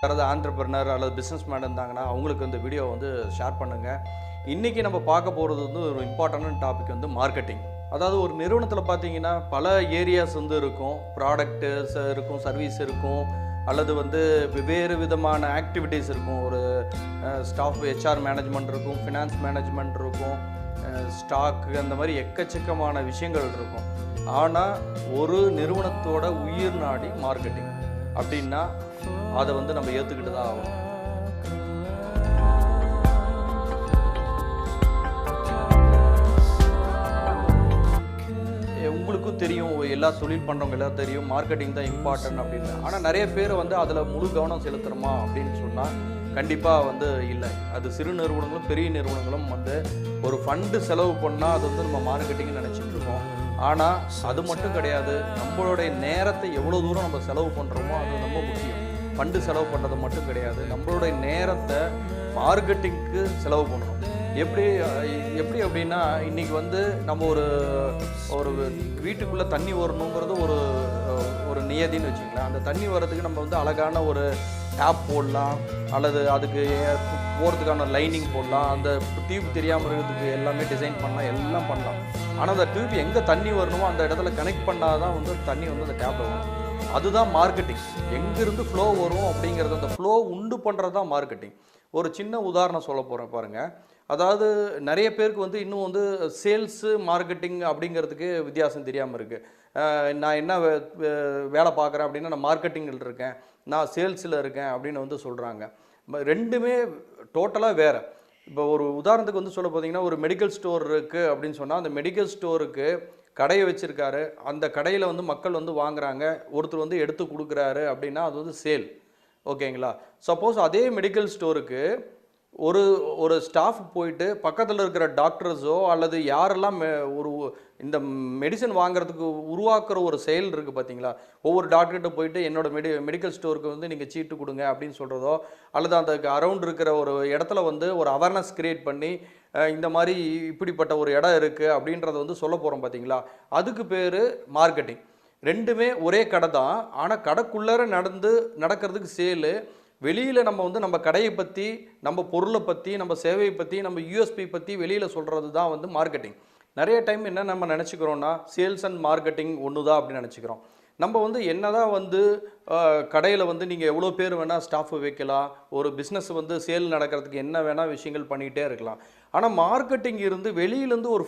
யாராவது ஆண்டர்பிரினர் அல்லது business man இருந்தாங்கன்னா அவங்களுக்கு இந்த வீடியோ வந்து ஷேர் பண்ணுங்கள். இன்றைக்கி நம்ம பார்க்க போகிறது வந்து ஒரு இம்பார்ட்டண்டான டாபிக் வந்து மார்க்கெட்டிங். அதாவது ஒரு நிறுவனத்தில் பார்த்தீங்கன்னா பல ஏரியாஸ் வந்து இருக்கும், ப்ராடக்ட்டு இருக்கும், சர்வீஸ் இருக்கும், அல்லது வந்து வெவ்வேறு விதமான ஆக்டிவிட்டீஸ் இருக்கும். ஒரு ஸ்டாஃப் ஹெச்ஆர் மேனேஜ்மெண்ட் இருக்கும், ஃபினான்ஸ் மேனேஜ்மெண்ட் இருக்கும், ஸ்டாக்கு, அந்த மாதிரி எக்கச்சக்கமான விஷயங்கள் இருக்கும். ஆனால் ஒரு நிறுவனத்தோட உயிர் நாடி மார்க்கெட்டிங் அப்படின்னா அதை வந்து நம்ம ஏற்றுக்கிட்டு தான் ஆகணும். உங்களுக்கும் தெரியும், எல்லா தொழில் பண்ணுறவங்க எல்லாம் தெரியும் மார்க்கெட்டிங் தான் இம்பார்ட்டன்ட் அப்படின்னு. ஆனால் நிறைய பேர் வந்து அதில் முழு கவனம் செலுத்துகிறோமா அப்படின்னு சொன்னால் கண்டிப்பாக வந்து இல்லை. அது சிறு நிறுவனங்களும் பெரிய நிறுவனங்களும் வந்து ஒரு ஃபண்டு செலவு பண்ணால் அது வந்து நம்ம மார்க்கெட்டிங்னு நினச்சிட்டு இருக்கோம். ஆனால் அது மட்டும் கிடையாது. நம்மளுடைய நேரத்தை எவ்வளோ தூரம் நம்ம செலவு பண்ணுறோமோ அது ரொம்ப முக்கியம். ஃபண்டு செலவு பண்ணுறது மட்டும் கிடையாது, நம்மளுடைய நேரத்தை மார்க்கெட்டிங்க்கு செலவு பண்ணணும். எப்படி அப்படின்னா, இன்றைக்கி வந்து நம்ம ஒரு வீட்டுக்குள்ளே தண்ணி வரணுங்கிறது ஒரு நியதின்னு வச்சுக்கலாம். அந்த தண்ணி வர்றதுக்கு நம்ம வந்து அழகான ஒரு டேப் போடலாம், அல்லது அதுக்கு போகிறதுக்கான லைனிங் போடலாம், அந்த டியூப் தெரியாமல் இருக்கிறதுக்கு எல்லாமே டிசைன் பண்ணலாம், எல்லாம் பண்ணலாம். ஆனால் அந்த டியூப் எங்கே தண்ணி வரணுமோ அந்த இடத்துல கனெக்ட் பண்ணால் தான் வந்து தண்ணி வந்து அந்த டேப்பில் வரும். அதுதான் மார்க்கெட்டிங். எங்கேருந்து ஃப்ளோ வரும் அப்படிங்கிறது, அந்த ஃப்ளோ உண்டு பண்ணுறது தான் மார்க்கெட்டிங். ஒரு சின்ன உதாரணம் சொல்ல போகிறேன் பாருங்கள். அதாவது நிறைய பேருக்கு வந்து இன்னும் வந்து சேல்ஸு மார்க்கெட்டிங் அப்படிங்கிறதுக்கு வித்தியாசம் தெரியாமல் இருக்குது. நான் என்ன வேலை பார்க்குறேன் அப்படின்னா, நான் மார்க்கெட்டிங்கில் இருக்கேன், நான் சேல்ஸில் இருக்கேன் அப்படின்னு வந்து சொல்கிறாங்க. ரெண்டுமே டோட்டலாக வேறு. இப்போ ஒரு உதாரணத்துக்கு வந்து சொல்ல பார்த்தீங்கன்னா, ஒரு மெடிக்கல் ஸ்டோர் இருக்குது அப்படின்னு சொன்னால், அந்த மெடிக்கல் ஸ்டோருக்கு கடையை வச்சுருக்காரு, அந்த கடையில் வந்து மக்கள் வந்து வாங்குகிறாங்க, ஒருத்தர் வந்து எடுத்து கொடுக்குறாரு அப்படின்னா அது வந்து சேல். ஓகேங்களா? சப்போஸ் அதே மெடிக்கல் ஸ்டோருக்கு ஒரு ஸ்டாஃப் போயிட்டு பக்கத்தில் இருக்கிற டாக்டர்ஸோ அல்லது யாரெல்லாம் ஒரு இந்த மெடிசன் வாங்குறதுக்கு உருவாக்குற ஒரு செயல் இருக்குது பார்த்தீங்களா, ஒவ்வொரு டாக்டர்கிட்ட போயிட்டு என்னோட மெடிக்கல் ஸ்டோருக்கு வந்து நீங்கள் சீட்டு கொடுங்க அப்படின்னு சொல்கிறதோ, அல்லது அந்த அரவுண்ட் இருக்கிற ஒரு இடத்துல வந்து ஒரு அவேர்னஸ் க்ரியேட் பண்ணி இந்த மாதிரி இப்படிப்பட்ட ஒரு இடம் இருக்குது அப்படின்றத வந்து சொல்ல போகிறோம் பார்த்தீங்களா, அதுக்கு பேர் மார்க்கெட்டிங். ரெண்டுமே ஒரே கடை தான், ஆனால் கடைக்குள்ளார நடக்கிறதுக்கு சேலு. வெளியில் நம்ம வந்து நம்ம கடையை பற்றி, நம்ம பொருளை பற்றி, நம்ம சேவையை பற்றி, நம்ம யூஎஸ்பி பற்றி வெளியில் சொல்கிறது தான் வந்து மார்க்கெட்டிங். நிறைய டைம் என்ன நம்ம நினச்சிக்கிறோன்னா, சேல்ஸ் அண்ட் மார்க்கெட்டிங் ஒன்று தான் அப்படின்னு நினச்சிக்கிறோம். நம்ம வந்து என்ன தான் வந்து கடையில் வந்து நீங்கள் எவ்வளோ பேர் வேணால் ஸ்டாஃபு வைக்கலாம், ஒரு பிஸ்னஸ் வந்து சேல் நடக்கிறதுக்கு என்ன வேணால் விஷயங்கள் பண்ணிகிட்டே இருக்கலாம். ஆனால் மார்க்கெட்டிங் இருந்து வெளியிலேருந்து ஒரு